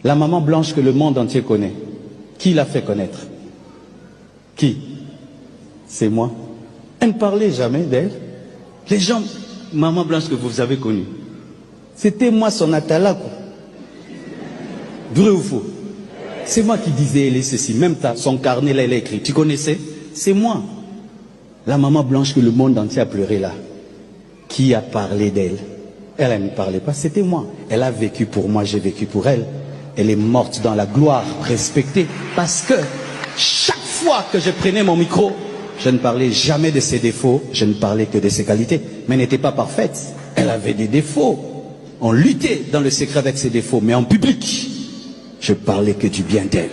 La maman blanche que le monde entier connaît. Qui l'a fait connaître? Qui? C'est moi. Elle ne parlait jamais d'elle. Les gens, maman blanche que vous avez connue, c'était moi son atalaco. Vrai ou faux? C'est moi qui disais elle est ceci. Même son carnet là, elle a écrit. Tu connaissais? C'est moi. La maman blanche que le monde entier a pleuré là. Qui a parlé d'elle? Elle ne parlait pas, c'était moi. Elle a vécu pour moi, j'ai vécu pour elle. Elle est morte dans la gloire, respectée. Parce que chaque fois que je prenais mon micro, je ne parlais jamais de ses défauts, je ne parlais que de ses qualités. Mais elle n'était pas parfaite. Elle avait des défauts. On luttait dans le secret avec ses défauts. Mais en public, je parlais que du bien d'elle.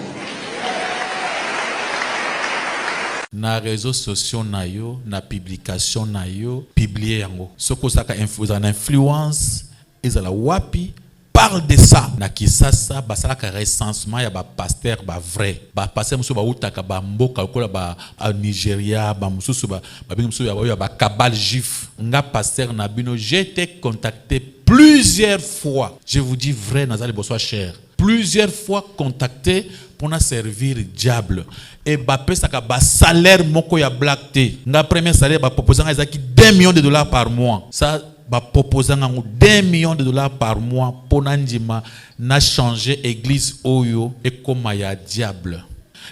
Na réseaux sociaux na yo, na publication na yo, publier yango. Soko saka influence, ezala wapi, parle de ça. Na kisasa basala ka recensement ya ba pasteur ba vrai. Ba pasteur muso ba utaka ba mboka kola ba Nigeria, ba muso ba bingi muso ya ba kabal juif. Nga pasteur na bino, j'ai été contacté plusieurs fois. Je vous dis vrai, nazali bosoa cher. Plusieurs fois contacté pour nous servir diable. Et Bappé ça ba salaire moko ya black té. Nga premier salaire ba proposant ezaki 2 millions de dollars par mois. Ça ba proposant 2 millions de dollars par mois pour nandima na changer église oyo et comme ya diable.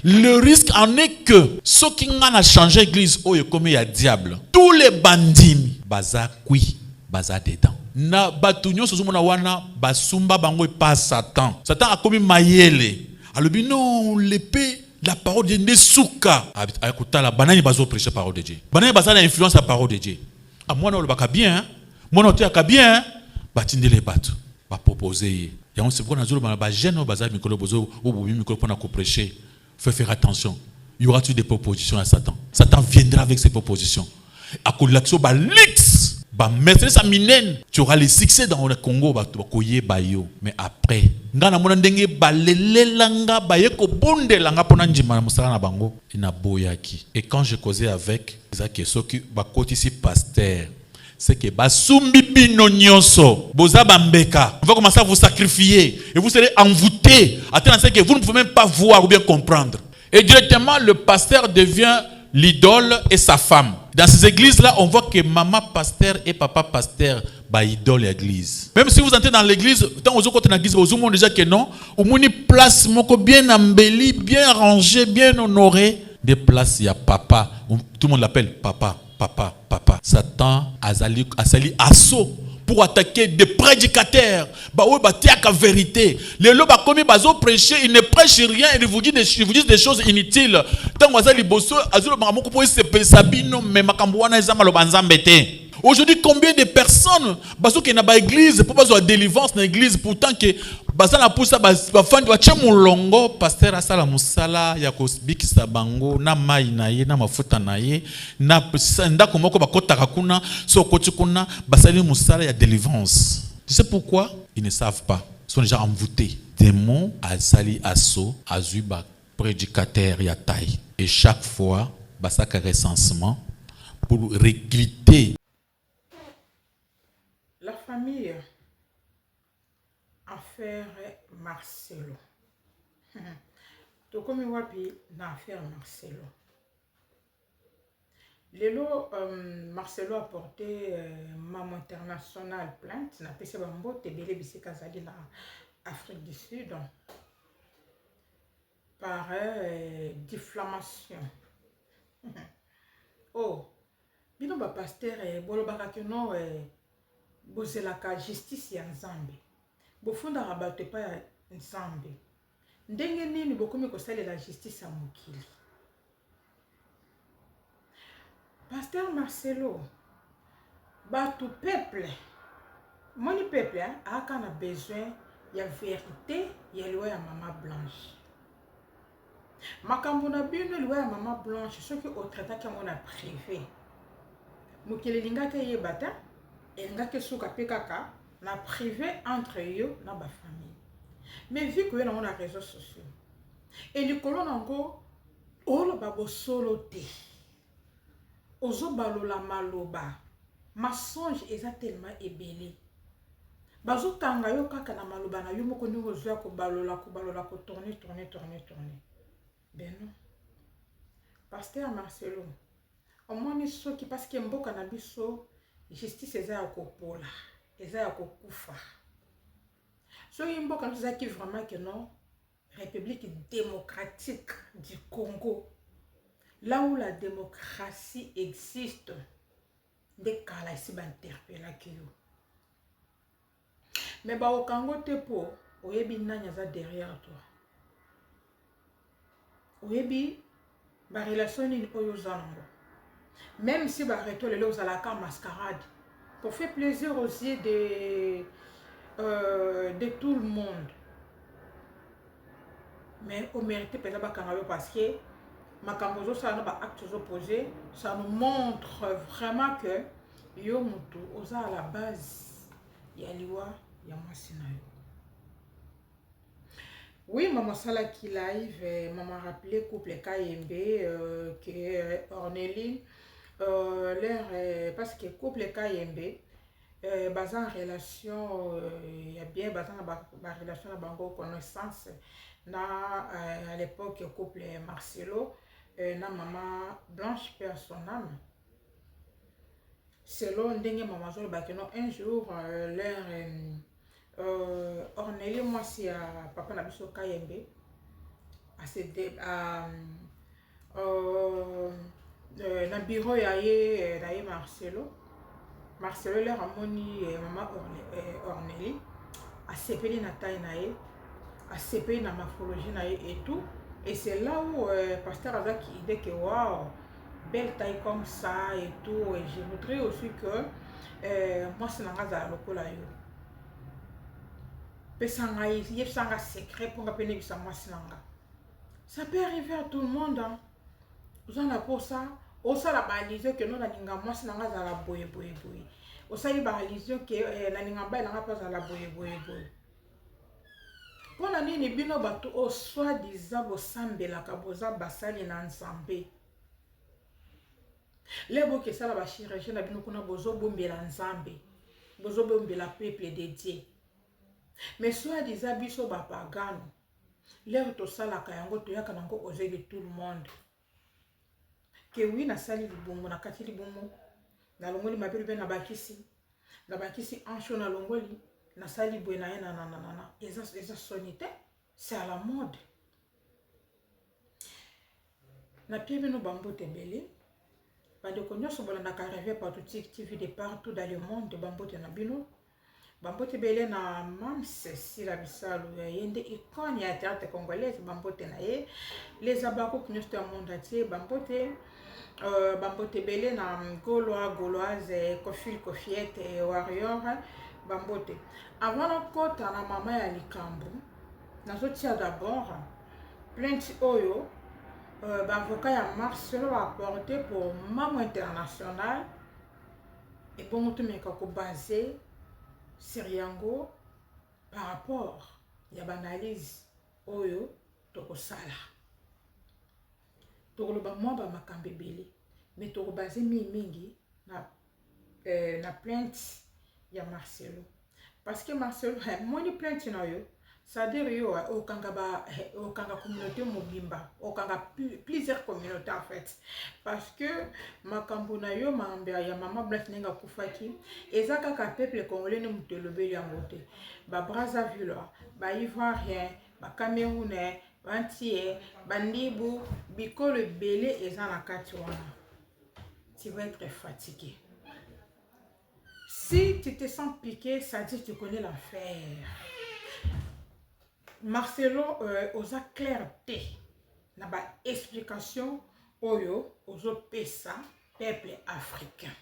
Le risque en est que ceux qui ont changé l'église oyo comme ya diable. Tous les bandits baza kui baza dedans. Na batunyo sozomona wana basumba bango pas Satan. Satan a commis mayele. Alobi non l'épée la parole de Dieu souka. Écoutez la banane bazo prêcher la parole de Dieu. Banane baza na influence la parole de Dieu. Ah moi non le baka bien. Moi non tu ka bien. Batinde les batu. Ba proposer. Ya on se voit na zolo ba jeune baza mikolo bozo ou bobi mikolo pour na ko prêcher. Faut faire attention. Il y aura-t-il des propositions à Satan? Satan viendra avec ses propositions. À cause de l'action ba lix. Bah, mettre sa minen, tu auras le succès dans le Congo, bah, tu vas koye bayo. Mais après, ngana mona ndenge balele langa baye ko bonde langa pona njima na musala na bango ina boyaki. Et quand je causais avec Isaac Soki ba koti si pasteur, c'est que ba sumbi bino nyonso, boza bambeka. On va commencer à vous sacrifier et vous serez envoûtés. Attends, c'est que vous ne pouvez même pas voir ou bien comprendre. Et directement le pasteur devient l'idole et sa femme. Dans ces églises-là, on voit que maman pasteur et papa pasteur, bah idole l'église. Même si vous entrez dans l'église, tant aux autres dans l'église, vous avez déjà que non, au moins une place bien embellie, bien rangée, bien honorée. Des places, il y a papa. Tout le monde l'appelle papa, papa, papa. Satan a sali assaut pour attaquer des prédicateurs. Bah oui, bah tiens la vérité. Les lots bah comme bazo prêcher, ils ne prêchent rien, ils vous disent des choses inutiles. Tant que vous avez bosso, azulo bangamoko pour se pesabino, mais makambouana ezama lo banzambete. Aujourd'hui, combien de personnes bazo qui na ba église pour bazo délivrance na église pourtant que baza na poussa ba fandi ba chemulongo pasteur asala musala ya ko bikisa bango na mai na ye na mafuta na ye na ndako moko bakotaka kuna so koti kuna basali musala ya délivrance. Tu sais pourquoi? Ils ne savent pas. Ils sont déjà envoûtés. Démon azali asso azuba prédicateur ya taille et chaque fois basaka recensement pour recruter la famille. Affaire Marcelo. Donc, comme wapi na affaire Marcelo. Lelo Marcelo a porté Maman International plainte na pese bambo tebele bisika zali na Afrique du Sud par diffamation. Oh, bino ba pasteur bolo bakaki no bozelaka justice ya Nzambe. Bofunda rabatte pa ya Nzambe. Ndenge nini bokomi kosalela justice ya mokili. Pasteur Marcelo, batu peuple, moni peuple aka na besoin ya vérité ya loi ya Maman Blanche. Makambo na bino loi ya Maman Blanche soki o traitaki yango na privé. Mokili lingaka yebata, elingaka suka pe kaka na privé entre eux na ba famille. Mais vu que on a réseaux sociaux et les colons nango olo babo solo te ozo balola maloba mensonge est tellement ébélé bazokanga yo kaka na maloba na yo moko ndenge ozwa kobalola tourner. Ben non. Pasteur Marcelo, omoni soki parce que mboka na biso justice eza ya kopola, eza ya kokufa. Soki mboka na biso ezaki vraiment que non, République démocratique du Congo, là où la démocratie existe, des cas là ici interpellé que yo. Mais ba au Congo te po, oyebi nanya za derrière toi. Oyebi ba relation ni oyo zango. Même si ba reto le aux la mascarade pour faire plaisir aux yeux de tout le monde. Mais on mérite peut-être parce que ma cambozo ça n'a pas actes opposés, ça nous montre vraiment que yo mutu oza à la base ya liwa ya masinayo. Oui, maman Sala qui live, maman rappelé couple KMB que Ornélie parce que couple KMB basé en relation il y a bien basé en relation à bango connaissance na à l'époque couple Marcelo na maman Blanche perd son âme selon ndenge maman zolo bakeno un jour leur Ornélie moi si papa na biso KMB à cédé na bureau ya ye Marcelo leur amoni maman Ornélie a sepeli na taille na ye a sepeli na morphologie na ye et tout, et c'est là où pasteur a qui idée que waouh, belle taille comme ça et tout, et je voudrais aussi que moi c'est nanga za lokola yo pesanga yi sanga secret pour ngapene bisa moi sinanga. Ça peut arriver à tout le monde hein. Vous en avez pour ça. Osa la baliser que non na ninga moi sinanga za la boye. Osa yi baliser que na ninga ba na pas za la boye. Pona nini bino bato o soi-disant bosambelaka boza basali na nzambe. Lebo ke sala ba chirurgien na bino kuna bozo bombela nzambe. Bozo bombela peuple de Dieu. Mais soi-disant biso ba pagano. Lebo to sala ka yango to yaka nango oser de tout le monde. Que oui na sali libongo na kati libongo. Na longoli mabele na bakisi. Na bakisi ancho na longoli. Na sali buena na eza sonité, c'est à la mode. Na pied no bambo tebele. Ba de konyo so bolanda ka rêver partout TV de partout dans le monde bambo te na bino. Bambo tebele na mam Cécile Abisalo yende icône ya théâtre congolaise bambo te na ye. Les abako kinyo sto monde entier bambo tebele na gauloise Kofiette warrior bambote. Avant la côte à la maman ya likambu, nazotia d'abord plainte oyo l'avocat ya Marcelo a apporté pour maman international et bon tout mais kako basé sur yango par rapport ya banalise oyo toko sala. Toko ba moi ba makambe belé mais toko basé mingi na plainte ya Marcelo parce que Marcelo moi ni plainte na yo ça dire yo okanga communauté mobimba okanga plusieurs communautés en fait parce que makambo na yo mambia ya mama Blanche nenga kufaki ezaka ka peuple congolais ne mutelobeli ya moté ba Brazzaville ba Ivoirien ba Camerounais ba Antillais ba Ndibu bikolo belé ezana kati wana. Tu vas être fatigué. Si tu te sens piqué, ça dit que tu connais l'affaire. Marcelo osa clarté na ba explication oyo ozo pesa peuple africain.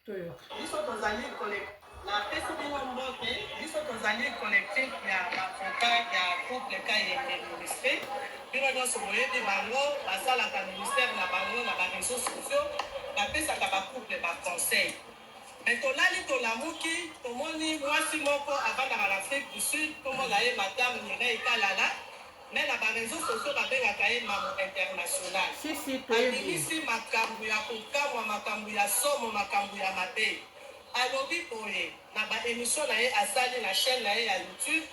Biso tozali collectif na pesa bino mbote biso tozali collectif ya avocat ya couple KMB ministère bino nyonso boyebi bango basalaka ministère na bango na ba réseaux sociaux bapesaka bacouple baconseil. Mais tolali tolamuki tomoni mwasi moko avandaka na Afrique du Sud komona ye madame Mireille Kalala mais na ba réseaux sociaux babengaka ye mamo international. Abimisi makambo ya kokamwa makambo ya somo makambo ya mabe alobi boye na ba émission na ye asali na chaîne na ye ya YouTube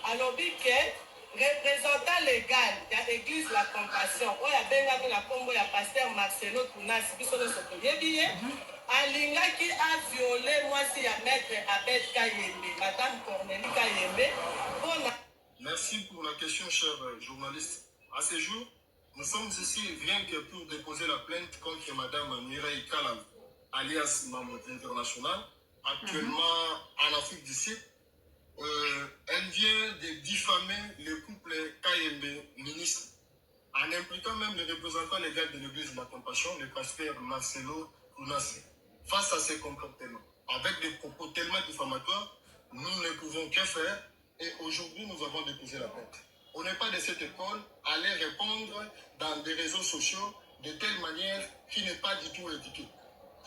alobi ke représentant légal ya église la compassion oyo abengaki na nkombo ya pasteur Marcelo Tunasi biso nyonso toyebi ye alingaki aviole mwasi ya maître Abed Kayembe madame Cornélie Kayembe mpona. Merci pour la question, cher journaliste. À ce jour, nous sommes ici rien que pour déposer la plainte contre Madame Mireille Kalam, alias Mamoud International, actuellement en Afrique du Sud. Elle vient de diffamer le couple Kayembe, ministre, en impliquant même le représentant légal de l'église de la Compassion, le pasteur Marcelo Tunasi. Face à ces comportements, avec des propos tellement diffamatoires, nous ne pouvons que faire. Et aujourd'hui, nous avons déposé la plainte. On n'est pas de cette école à aller répondre dans des réseaux sociaux de telle manière qui n'est pas du tout éthique.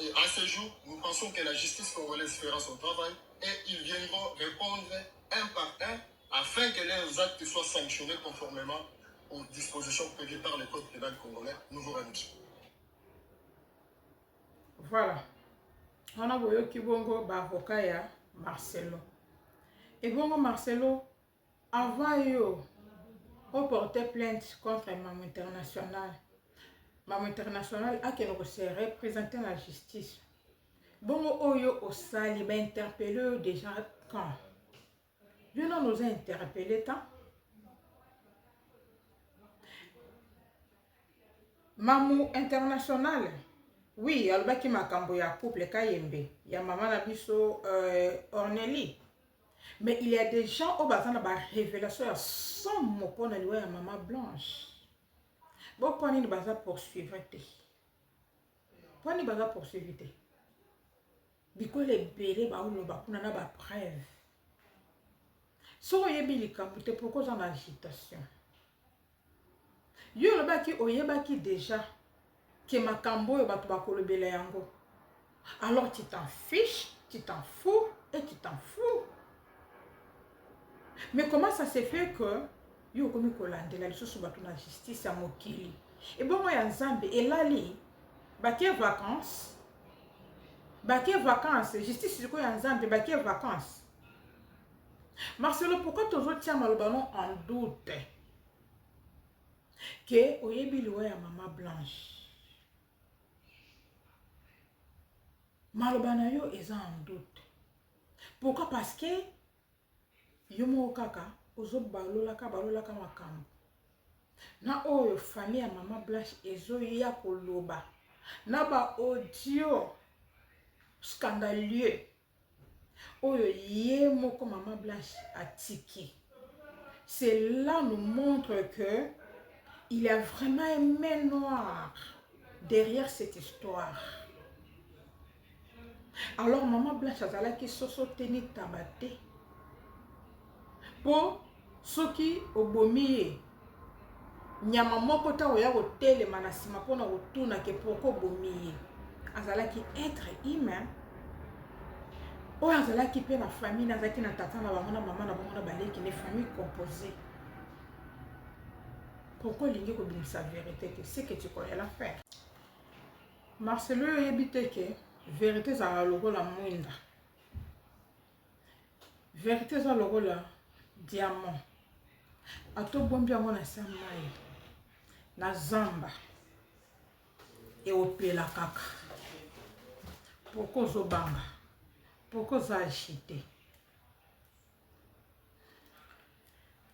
Et à ce jour, nous pensons que la justice congolaise fera son travail et ils viendront répondre un par un afin que leurs actes soient sanctionnés conformément aux dispositions prévues par le code pénal congolais. Nous vous remercions. Voilà. On a vu que bongo avocat ya Marcelo. Et bongo Marcelo, avant yo, on portait plainte contre Maman International. Maman International a qu'elle se représenter la justice. Bongo oyo au sali ba interpellé déjà quand? Lui non nous a interpellé tant. Maman International. Oui, albaki makambo ya couple Kayembe, ya maman na biso Ornélie. Mais il y a des gens au bazan na ba révélation ya sans mot pour na liwa ya maman Blanche. Bon pour ni baza poursuivre te. Pour ni baza poursuivre te. Biko le belé ba ulo ba kuna na ba preuve. So yebi likambo te pourquoi en agitation. Yo le baki oyebaki déjà que makambo yo bato bakolobela yango. Alors tu t'en fiches, tu t'en fous et tu t'en fous. Mais comment ça se fait que yo komi kolandela lisusu bato na justice ya mokili? Et bon ya Nzambe elali bakie vacances. Bakie vacances, justice ko ya Nzambe bakie vacances. Marcelo, pourquoi toujours tiens malobano en doute que oyebi liwa ya maman Blanche? Malobana yo eza en doute. Pourquoi? Parce que yo mo kaka ozo balolaka makambo. Na oyo famille ya maman Blanche ezo ya koloba. Na ba audio scandaleux. Oyo ye moko maman Blanche atiki. Cela nous montre que il y a vraiment un main noire derrière cette histoire. Alors maman Blanche azalaki soso teni tabate po soki obomi nyama moko ta oya kotelema na sima pona kotuna ke poko obomi azalaki être humain oyo azalaki pe na famille nazalaki na tata na bango na mama na bango na baleki ne famille composée. Pourquoi lingi kobimisa vérité que c'est que tu connais l'affaire? Marcelo yebite ke vérité za lokola mwinda. Vérité za lokola diamant. Ato bombi yango na samai. Na zamba. E opela kaka. Poko zobanga. Poko za achite.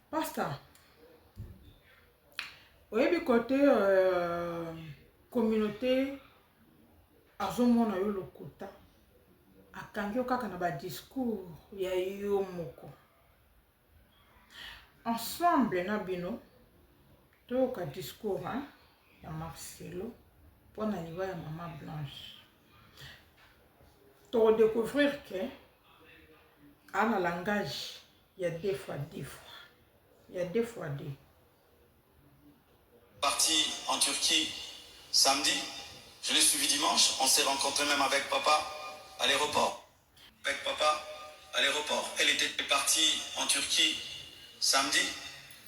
Pasteur. Oyebi côté communauté azomona yo lokuta akangi kaka na ba discours ya yo moko ensemble na bino to ka discours ya Marcelo pona liwa ya maman Blanche to découvrir que ana langage ya deux fois. Il y a deux fois deux. Parti en Turquie samedi. Je l'ai suivi dimanche, on s'est rencontré même avec papa à l'aéroport. Avec papa à l'aéroport. Elle était partie en Turquie samedi.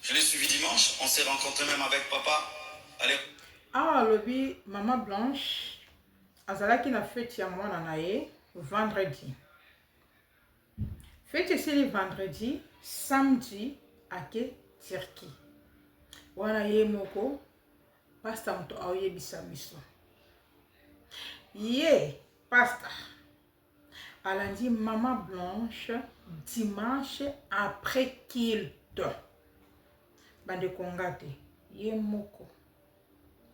Je l'ai suivi dimanche, on s'est rencontré même avec papa à l'aéroport. Ah, lobby, maman Blanche, azalaki na fête ya mwana na ye vendredi. Fête c'est le vendredi, samedi, ake Turquie. Wana ye moko, pasta mto aoye bisamiso. Ye, pasta. Alandi Maman Blanche, dimanche après kilt. Bande kongate, ye moko.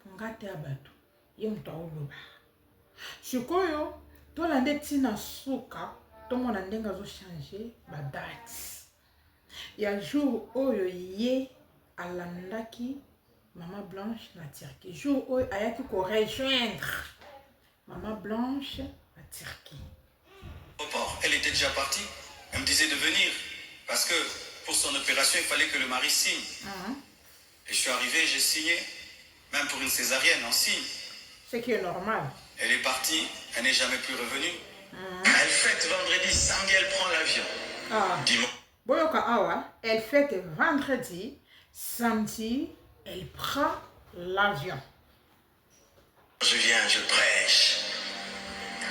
Kongate abatu, ye mto aoloba. Sikoyo, tolande tina suka, tomona ndenga zo changer ba date. Ya jour oyo ye alandaki Maman Blanche na Turquie. Jour oyo ayaki ko rejoindre Maman Blanche na Turquie. Elle était déjà partie. Elle me disait de venir. Parce que pour son opération, il fallait que le mari signe. Et je suis arrivé, j'ai signé. Même pour une césarienne, on signe. Ce qui est normal. Elle est partie, elle n'est jamais plus revenue. Elle fête vendredi, samedi, elle prend l'avion. Dimanche. Boyoka awa, elle fête vendredi, samedi, elle prend l'avion. Je viens, je prêche.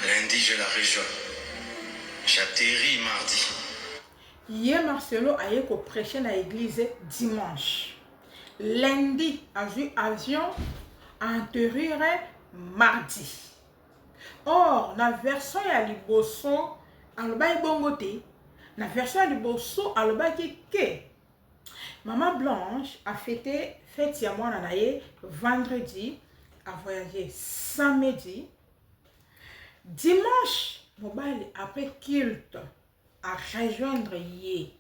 Lundi, je la rejoins. J'atterris mardi. Hier, Marcelo a été prêcher dans l'église dimanche. Lundi, a vu avion, atterrir mardi. Or, la version ya liboso, aloba bongote, la version ya liboso, aloba ke Maman Blanche a fêté fête ya mwana na ye vendredi, a voyagé samedi, dimanche, mobile après kilt à rejoindre ye.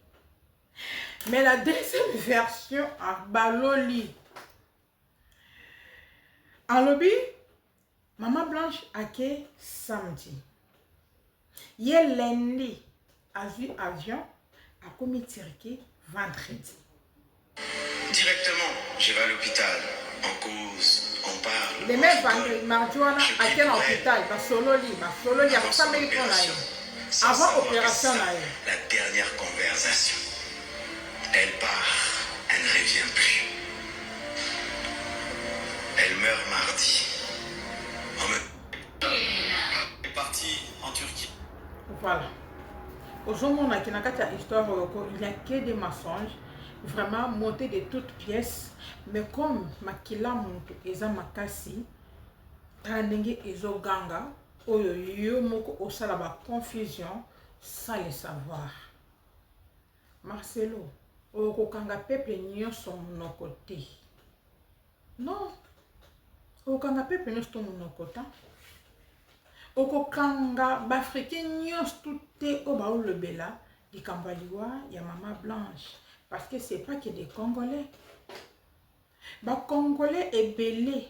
Mais la deuxième version a baloli. Alobi, Maman Blanche a ke samedi. Ye lundi a vu avion a commis Turquie vendredi. Directement, je vais à l'hôpital. On cause, on parle. Les mêmes vendredi, mardi, à quel hôpital? Basololi, à Samedi pour avant opération. La dernière conversation. Elle part, elle ne revient plus. Elle meurt mardi. Elle est partie en Turquie. Voilà. Aujourd'hui, il n'y a que des mensonges, vraiment montés de toutes pièces. Mais comme Makila Muntu eza makasi, Tanenge ezo ganga, oyo yo moko osala ba confusion sans le savoir. Marcelo, oko kanga peuple nyonso monoko te. Non. Oko kanga peuple nyonso monoko ta. Oko kanga bafricain nyonso te o ba olobela likambo liwa ya Maman Blanche parce que c'est pas que des Congolais. Ba Congolais est belé.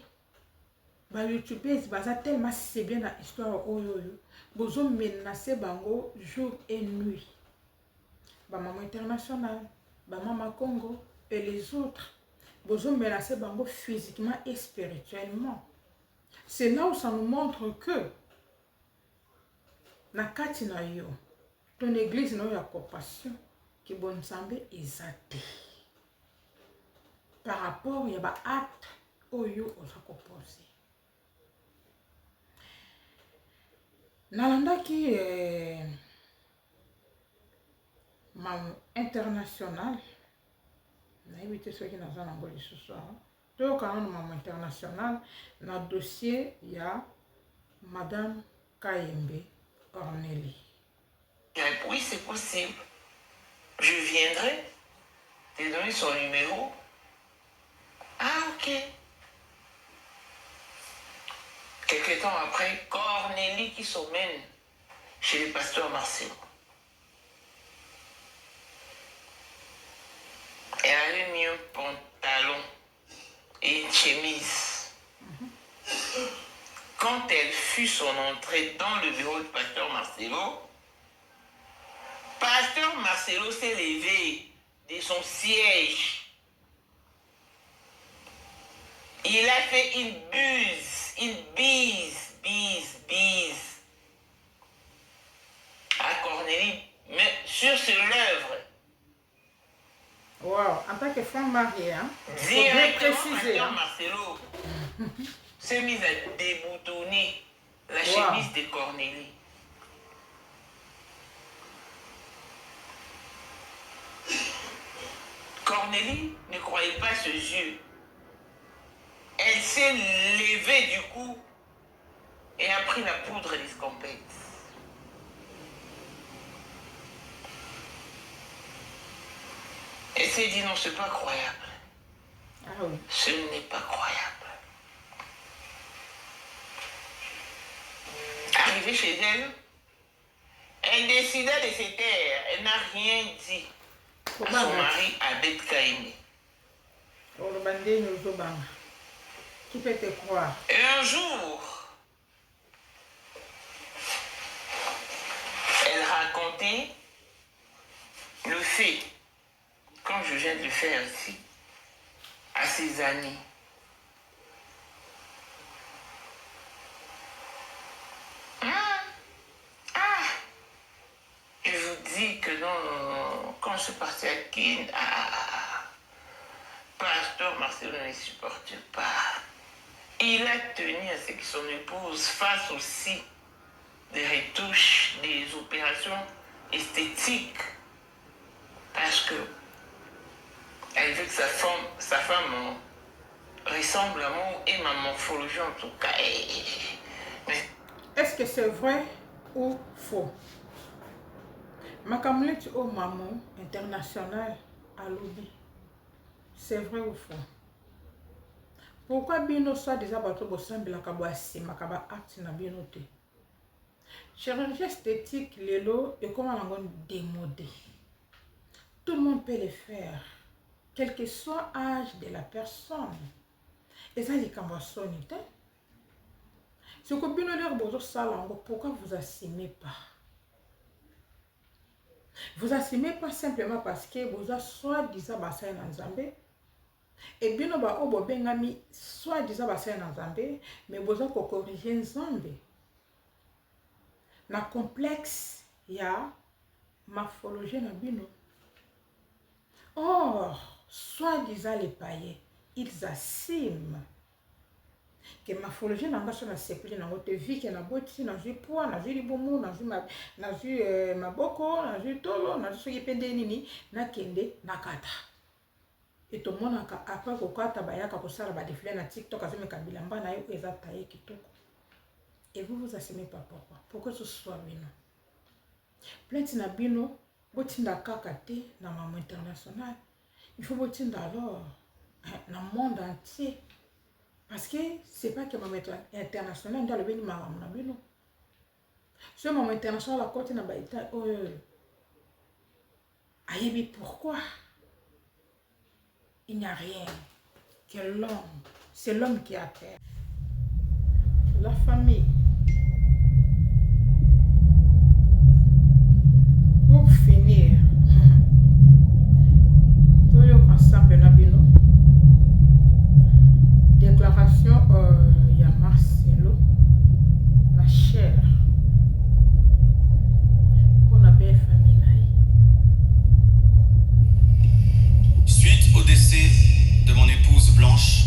Ba YouTubers baza tellement c'est bien dans l'histoire oyoyo. Bozo menacer bango jour et nuit. Ba Maman International, ba Maman Congo et les autres. Bozo menacer bango physiquement et spirituellement. C'est là où ça nous montre que na kati na yo ton église na ya compassion ki bon nzambe ezate. Par rapport à l'acte oyo oza kopose. Nalandaki Maman International. Na évité ceux qui n'ont pas de ce soir. Tout quand on Maman International, na dossier il y a Madame Kayembe Orneli. Oui, c'est possible. Je viendrai te donner son numéro. Ah, ok. Quelque temps après, Cornélie qui s'emmène chez le pasteur Marcelo. Elle avait mis un pantalon et une chemise. Quand elle fut son entrée dans le bureau du pasteur Marcelo s'est levé de son siège. Il a fait une bise à Cornélie, mais sur l'œuvre. Wow, en tant que femme mariée, hein? Directement, pasteur Marcelo s'est mis à déboutonner la chemise de Cornélie. Cornélie ne croyait pas ses yeux. Elle s'est levée du coup et a pris la poudre d'escampette. Elle s'est dit non, c'est pas croyable. Ah oui. Ce n'est pas croyable. Arrivée chez elle, elle décida de se taire. Elle n'a rien dit à son mari Abed Kaïmi. Qui peut te croire? Et un jour, elle racontait le fait, comme je viens de le faire ici, à ses amis. Je vous dis que non, quand je suis partie à Kin, Pasteur Marcelo ne supporte pas. Il a tenu à ce que son épouse fasse aussi des retouches, des opérations esthétiques. Parce que elle veut que sa femme ressemble à moi et ma morphologie en tout cas. Mais est-ce que c'est vrai ou faux? Makamuleti au maman international à lobby. C'est vrai ou faux? Pourquoi bino soit déjà bateau bosambi la kabwasi makaba acte na bino te? Chirurgie esthétique lelo et comment on démodé. Tout le monde peut le faire, quel que soit l'âge de la personne. Et ça les kambasoni te. Si vous bino leur bozo salango, pourquoi vous assumez pas? Vous assumez pas simplement parce que vous avez soi-disant bassin en Zambé. Et bien, vous avez soi-disant bassin en Zambé, mais vous avez corrigé Zambé. Dans le complexe, il y a morphologie dans bino. Or, soi-disant les païens, ils assument que morphologie n'a pas la sécurité dans votre vie, que na boti, na vu poids, na vu libomo, na vu maboko, na vu tolo, na vu ce qui pende nini, na kende, na kata. Et tout le monde après kokata bayaka kosala ba défilé na TikTok azeme kabilamba na yo eza taillé kitoko. Et vous assumez pas pourquoi? Pourquoi ce soit bino? Plainte na bino, botinda kakate na maman international. Il faut botinda alors dans le monde entier. Parce que c'est pas que maman international dans le béni maman na bino. Ce maman international la côté na baïta ayebi pourquoi? Il n'y a rien que l'homme. C'est l'homme qui a terre. La famille. Pour finir, Toyo ensemble Nabino. Déclaration ya Marcelo, la chair. Pour la belle famille. Suite au décès de mon épouse Blanche,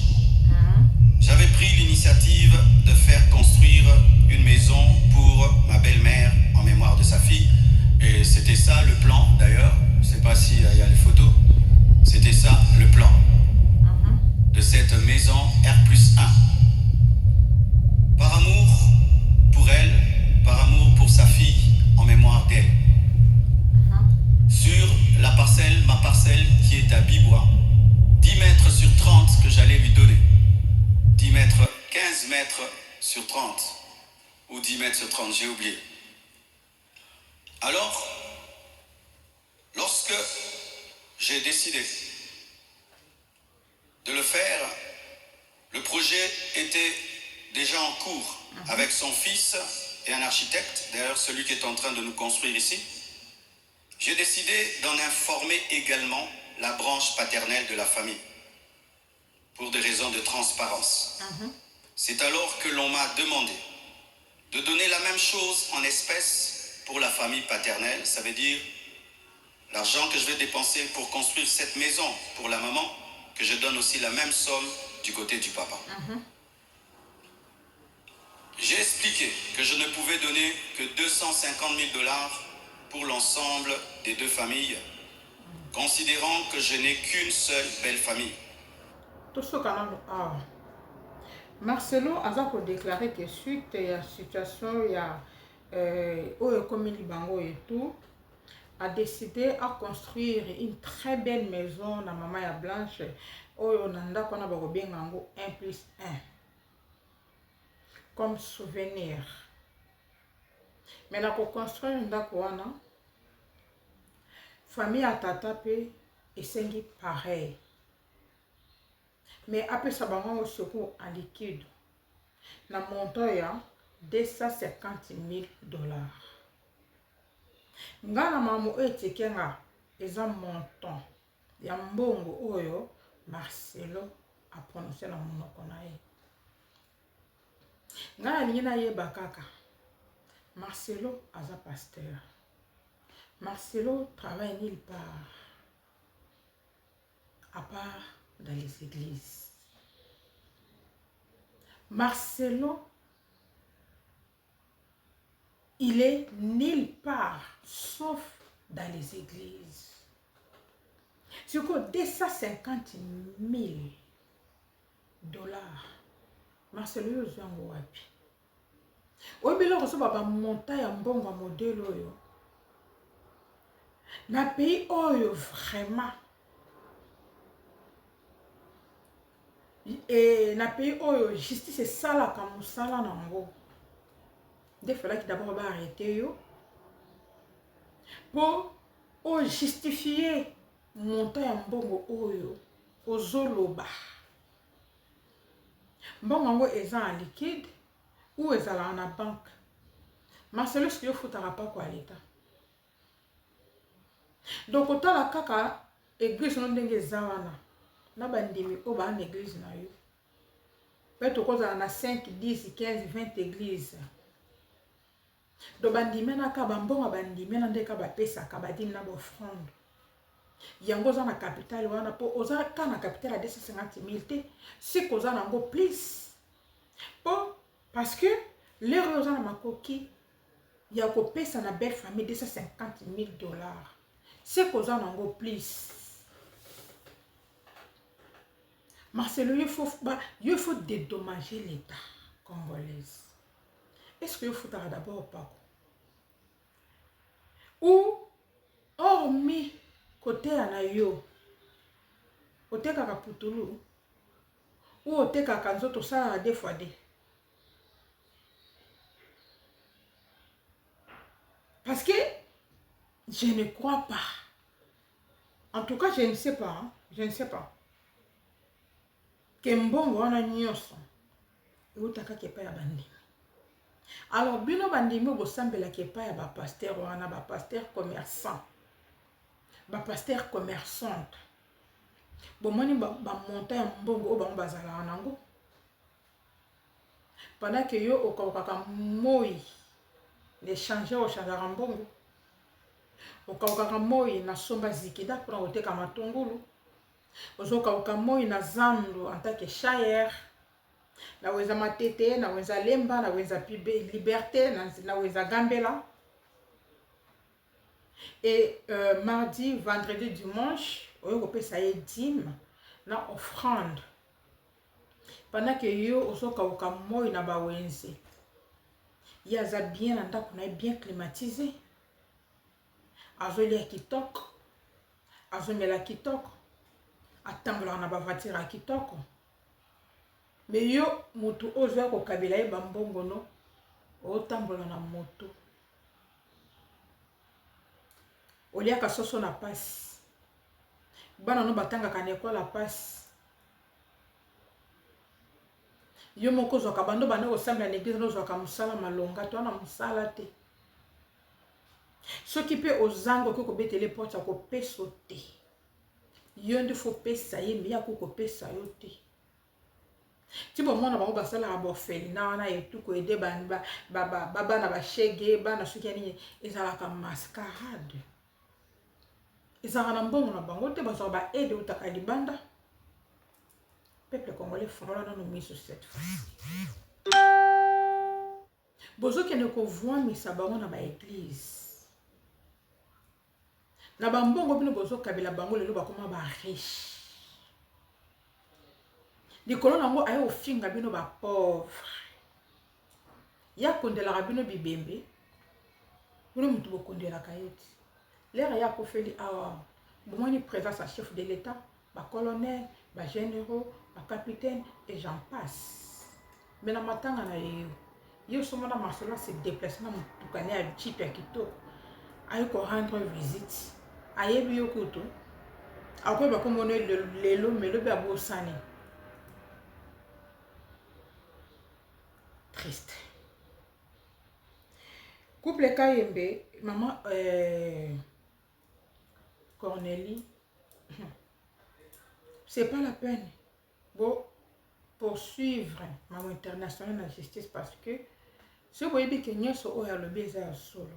j'avais pris l'initiative de faire construire une maison pour ma belle-mère en mémoire de sa fille. Et c'était ça le plan d'ailleurs. Je ne sais pas s'il y a les photos. C'était ça le plan de cette maison R+1. Par amour pour elle, par amour pour sa fille en mémoire d'elle. Sur la parcelle, ma parcelle qui est à Bibois, 10 mètres sur 30 que j'allais lui donner. 10 mètres, 15 mètres sur 30. Ou 10 mètres sur 30, j'ai oublié. Alors, lorsque j'ai décidé de le faire, le projet était déjà en cours avec son fils et un architecte, d'ailleurs celui qui est en train de nous construire ici. J'ai décidé d'en informer également la branche paternelle de la famille, pour des raisons de transparence. C'est alors que l'on m'a demandé de donner la même chose en espèces pour la famille paternelle, ça veut dire l'argent que je vais dépenser pour construire cette maison pour la maman, que je donne aussi la même somme du côté du papa. J'ai expliqué que je ne pouvais donner que 250 000 $ pour l'ensemble des deux familles considérant que je n'ai qu'une seule belle famille. Tout ce qu'on a. Marcelo a déclaré que suite à la situation, il y a comme Libango et tout, a décidé à construire une très belle maison na maman ya Blanche. Oyo nanda kona bakobengango 1+1 comme souvenir. Mais la construire ndako wana famille à tata pe esengi pareil. Mais après ça bango secours en liquide na montant ya 250 000 $. Ngana mamu etekenga eza montant ya mbongo oyo Marcelo a prononcé na monoko na ye. Ngana lingi na yeba kaka Marcelo aza pasteur. Marcelo travaille nulle part à part dans les églises. Marcelo, il est nulle part sauf dans les églises. C'est quoi 250 000 $. Marcelo yozango wapi. Obilo ko baba monta ya mbongo modèle oyo. Na pays oyo vraiment. Et na pays oyo justice sala ka musala nango. Il fallait d'abord arrêter yo pour justifier montant ya mbongo oyo ozoloba. Mbongo ngo eza en liquide ou ezala na banque. Marcelo ce que foutara pas quoi l'état. Donc otala kaka église non ndenge zawana na bandimi o ba en église na yo. Peut-être koza na 5, 10, 15, 20 églises. Do bandime na ka bambonga bandime na ndeka ba pesa ka badimi na offrande. Yango za na capital wana po oza ka na capital à 250 000 te si koza nango plus. Po parce que les oza na makoki ya ko pesa na belle famille 250 000 $. Si koza nango plus. Marcelo, il faut dédommager l'État congolais. Est-ce qu'il faut d'abord pas? Ou, hormis côté anayo, côté kakaputulu, ou côté kakanzoto, ça a des fois des. Parce que je ne crois pas. En tout cas, je ne sais pas. Hein? Je ne sais pas. Que mbongo wana nyoso utaka kepa ya bandimi. Alors bino bandimi bosambela kepa ya ba pasteur wana ba pasteur commerçant. Ba pasteur commerçante. Bomoni ba monta ya mbongo oba mbazala nango. Pendant que yo okawaka moi l'échanger au changer mbongo. Okawaka moi na somba zikida pour oteka matungulu. Ozoka ukamoi na zando en tant que chair na weza matete na weza lemba na weza liberté na weza gambela et mardi vendredi dimanche oyo kopesa ye dîme na offrande pendant que yo ozoka ukamoi na bawenze yaza bien na ndako na bien climatisé azolia kitoko azomela kitoko atambola na bavatire ya kitoko. Mais yo mutu ozo ko kabila ye bambongo no otambola na moto. Olia ka soso na passe. Bana no batanga ka neko la passe. Yo moko zo ka bando bana osambela na église no zo ka musala malonga to na musala te. Ce qui peut ozango ko betele porte ko pesote. Yonde faut pesa ye mais ya ko pesa yo te. Ti bo mona ba basala ba ofeli na wana etu ko ede ba na ba shege ba na suki ni ezala ka mascarade. Ezala na mbongo na bango te ba so ba aide utaka libanda. Peuple congolais frola na no miso cette fois. Bozo ke ne ko voir misa bango na ba église. Na bambongo bino bozo kabila bango lelo bakoma ba riche. Likolo nango aye ofinga bino ba pauvre. Ya kondela bino bibembe. Bino mutu bokondela kayeti. L'air ya kofeli awa. Bomoni présence à chef de l'État, ba colonel, ba généraux, ba capitaine et j'en passe. Mais na matanga na yo somona Marcelo se déplace na mutukane ya chip ya kitoko. Aye ko rendre visite. Aye bi yokuto. Akoy ba komono lelo melo ba bosani. Triste. Couple Kayembe, maman Cornélie, c'est pas la peine bon poursuivre maman internationale de la justice parce que si vous voyez que nous sommes au le baiser solo.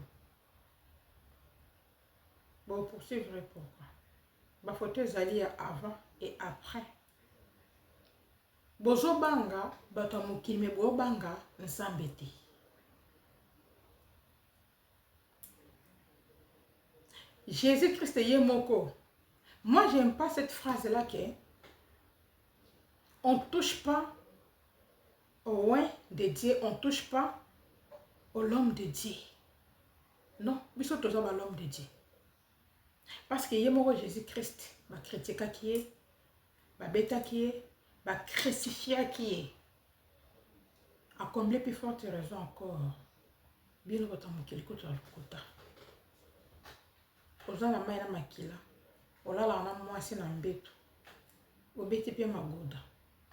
Bon poursuivre pourquoi? Ma photo zali avant et après. Bozo banga batamuki me bo banga nsambete. Jésus-Christ est moko. Moi, j'aime pas cette phrase-là que on touche pas au oin de Dieu, on touche pas au l'homme de Dieu. Non, mais surtout l'homme de Dieu. Parce que yemoko Jésus-Christ, ma critique qui est, ma bêta qui est, ma crucifié qui est. À combler plus forte raison encore. Bien le temps qu'il coûte à l'écoute. Ozana maina makila olala na mwasi na mbeto obeti pe magoda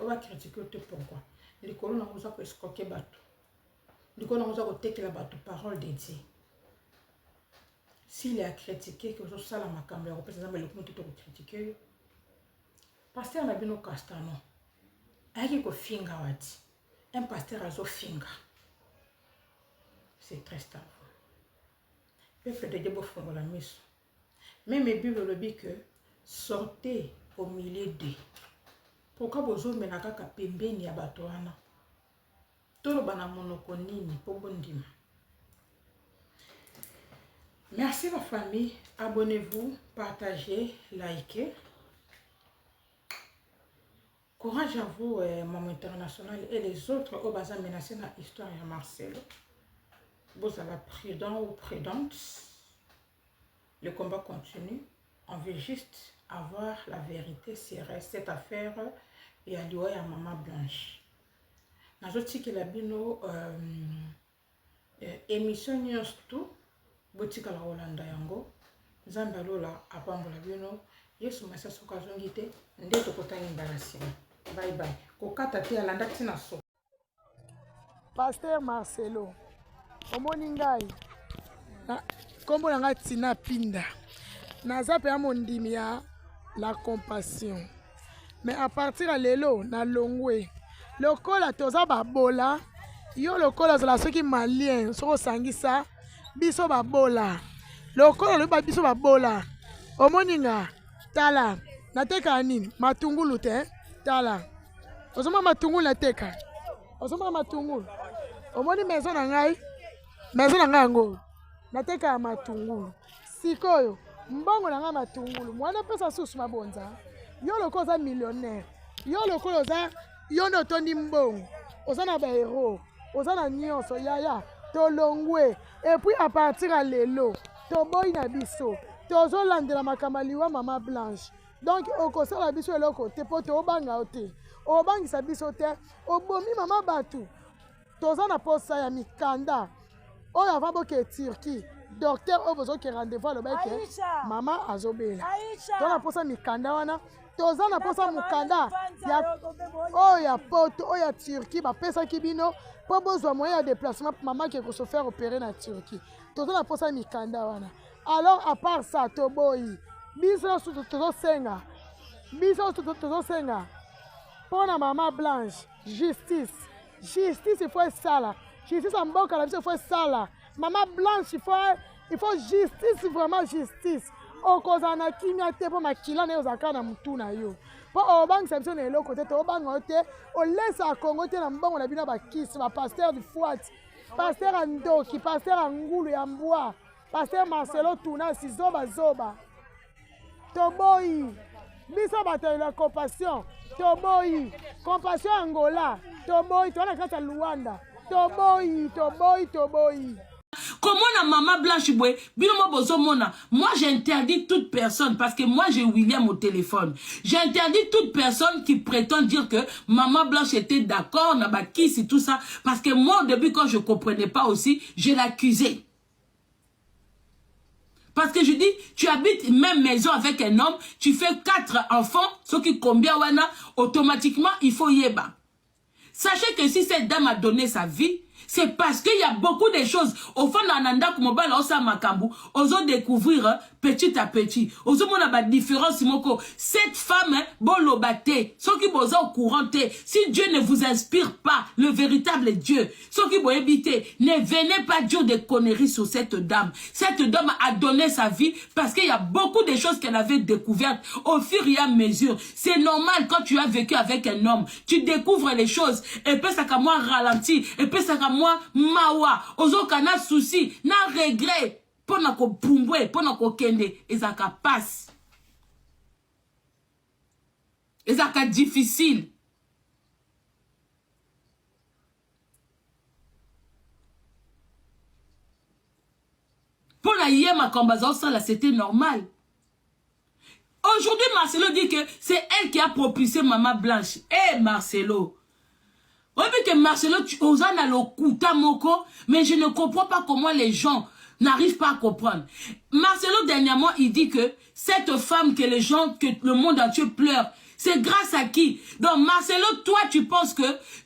oba critiquer te pourquoi likolo na ngoza ko escroquer bato likolo na ngoza ko tekela bato parole de Dieu s'il a critiqué que zo sala makambo ya ko pesa zambe lokumu te ko critiquer pasteur na bino Castano ayaki ko finga wati un pasteur azo finga c'est très stable peuple de Dieu bo fongola miso. Même la Bible le dit que sortez au milieu d'eux. Pourquoi vous avez un kaka pembeni ya bato wana? Tolo bana monoko nini po bondima. Merci la famille, abonnez-vous, partagez, likez. Courage à vous, Maman Internationale et les autres au bazar menacés dans l'histoire de Marcelo. Vous avez prudent ou prudente. Le combat continue. On veut juste avoir la vérité sur cette affaire et à l'ouïe à Maman Blanche. Nous avons dit que la bino émission news tout. Botika la Hollanda yango. Zambalo la apambo la bino. Yesu masa soka zongite. Ndeto kotani embarrassing. Bye bye. Kokata te alanda tina so. Pasteur Marcelo. Omoni ngai. Kombo nanga tina pinda. Naza pe amondimi ya la compassion. Mais à partir de lelo na longwe. Lokola toza babola. Yo lokola zala soki malien soko sangisa biso babola. Lokola loba biso babola. Omoni nga tala nateka nini matungulu te tala. Ozoma matungulu nateka. Ozoma matungulu. Omoni maison na ngai. Maison na ngai ngo. Nateka matungulu. Sikoyo, mbongo na nga matungulu. Mwana pesa susu mabonza. Yo loko za millionnaire. Yo loko oza yo no tondi mbongo. Oza na ba héros. Oza na nyonso yaya. Tolongwe. Et puis à partir à lelo, to boy na biso. Tozo landela makamaliwa Maman Blanche. Donc okosala biso eloko te po to obanga ote. Obangisa biso te. Obomi Maman Batu. Toza na posa ya mikanda. Oyo avant boke Turquie, docteur obozo ke rendez-vous le bec maman azobela. Tona posa mikanda wana, toza na posa mukanda ya oya poto oya Turquie ba pesa kibino po bozwa moyen ya déplacement maman qui se faire opérer na Turquie. Toza na posa mikanda wana. Alors à part ça to boy, biso tozo senga. Biso tozo senga. Pona Maman Blanche, justice. Justice il faut ça. Justice en bon il faut ça. Maman Blanche, il faut justice, vraiment justice. O kozana kimia te po makila ne ozaka na mutuna yo. Po obang samson elo côté to obang ote, o laisse à Congo te na mbongo na bino ba kiss, ba pasteur du Fouat, pasteur Andoki, pasteur Angulu ya Mbwa, pasteur Marcelo Tuna si zoba. toboyi. Biso bato la compassion, toboyi. Compassion Angola, toboyi, toi la kata Luanda. Toboyi, toboyi, toboyi. Comment la maman Blanche Boué, moi j'interdis toute personne, parce que moi j'ai William au téléphone, j'interdis toute personne qui prétend dire que maman Blanche était d'accord, Nabakis et tout ça, parce que moi au début quand je ne comprenais pas aussi, je l'accusais. Parce que je dis, tu habites même maison avec un homme, tu fais 4 enfants, ce qui combien wana, automatiquement il faut yeba. Sachez que si cette dame a donné sa vie, c'est parce qu'il y a beaucoup de choses. Au fond, Nananda Kumobala Osa Makambu, osons découvrir petit à petit. Osons mon la différence, Moko. Cette femme, bolo bate, ceux qui bosa au courant, si Dieu ne vous inspire pas, le véritable Dieu, ceux qui bosa habiter, ne venez pas dire des conneries sur cette dame. Cette dame a donné sa vie parce qu'il y a beaucoup de choses qu'elle avait découvertes au fur et à mesure. C'est normal quand tu as vécu avec un homme, tu découvres les choses. Et puis ça comme moi ralenti, et puis ça comme moi mawa, ozo kana souci, na regret, pona ko pumbwe, pona ko kende, ezaka passe. Ezaka difficile. Pona yema kambazo ça là c'était normal. Aujourd'hui Marcelo dit que c'est elle qui a propulsé Maman Blanche. Eh Marcelo. Oui, mais que Marcelo, tu oses le kuta moko, mais je ne comprends pas comment les gens n'arrivent pas à comprendre. Marcelo, dernièrement, il dit que cette femme que les gens, que le monde entier pleure, c'est grâce à qui? Donc, Marcelo, toi, tu penses que,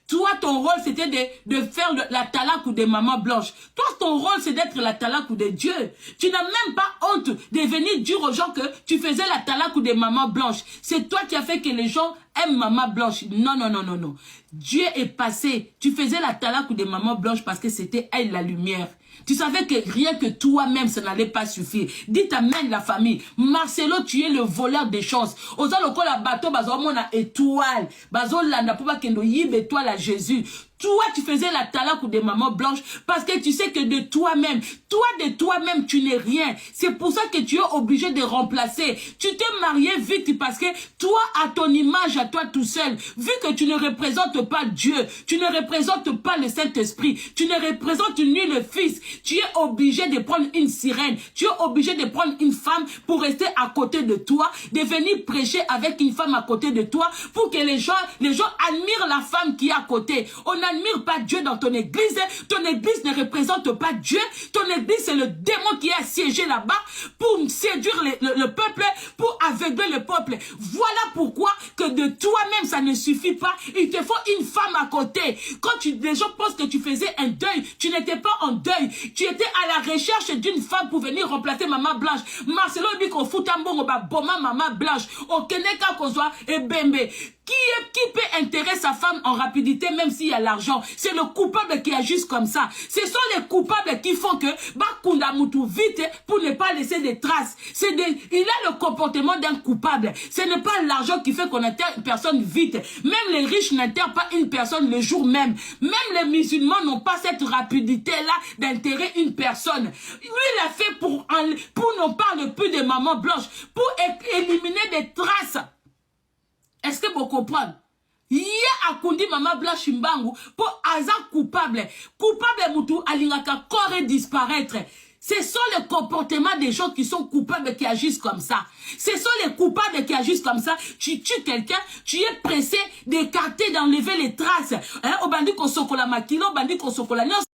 toi, ton rôle, c'était de faire la talakou de Maman Blanche. Toi, ton rôle, c'est d'être la talakou de Dieu. Tu n'as même pas honte de venir dire aux gens que tu faisais la talakou de Maman Blanche. C'est toi qui as fait que les gens aiment Maman Blanche. Non, non, non, non, non. Dieu est passé. Tu faisais la talakou de Maman Blanche parce que c'était elle la lumière. Tu savais que rien que toi-même, ça n'allait pas suffire. Dites amen la famille. Marcelo, tu es le voleur des chances. Oza loko la bateau, bazo mona étoile. Bazo landa pouba kendo yib étoile à Jésus. Toi, tu faisais la talakou de Maman Blanche parce que tu sais que de toi-même, tu n'es rien. C'est pour ça que tu es obligé de remplacer. Tu t'es marié vite parce que toi, à ton image, à toi tout seul, vu que tu ne représentes pas Dieu, tu ne représentes pas le Saint-Esprit, tu ne représentes ni le Fils, tu es obligé de prendre une sirène, tu es obligé de prendre une femme pour rester à côté de toi, de venir prêcher avec une femme à côté de toi pour que les gens admirent la femme qui est à côté. On n'admire pas Dieu dans ton église ne représente pas Dieu, ton église c'est le démon qui est assiégé là-bas pour séduire le peuple, pour aveugler le peuple. Voilà pourquoi que de toi-même ça ne suffit pas, il te faut une femme à côté. Quand les gens pensent que tu faisais un deuil, tu n'étais pas en deuil, tu étais à la recherche d'une femme pour venir remplacer Maman Blanche. Marcelo dit qu'on fout un bon boma Maman Blanche, au Keneka qu'on soit et bembe. Qui peut intéresser sa femme en rapidité même s'il y a l'argent? C'est le coupable qui agit comme ça. Ce sont les coupables qui font que Bakunda Moutou vite pour ne pas laisser des traces. Il a le comportement d'un coupable. Ce n'est pas l'argent qui fait qu'on enterre une personne vite. Même les riches n'enterrent pas une personne le jour même. Même les musulmans n'ont pas cette rapidité-là d'enterrer une personne. Lui, il a fait pour ne parler plus de Maman Blanche, pour éliminer des traces. Est-ce que vous comprenez? Yé a kundi Maman Blanche Mbangu pour Aza coupable. Coupable Moutou alingaka corps disparaître. Ce sont les comportements des gens qui sont coupables qui agissent comme ça. Ce sont les coupables qui agissent comme ça. Tu tues quelqu'un, tu es pressé d'écarter, d'enlever les traces. Au bandit qu'on sokola makilo, au bandit qu'on sokola nyos.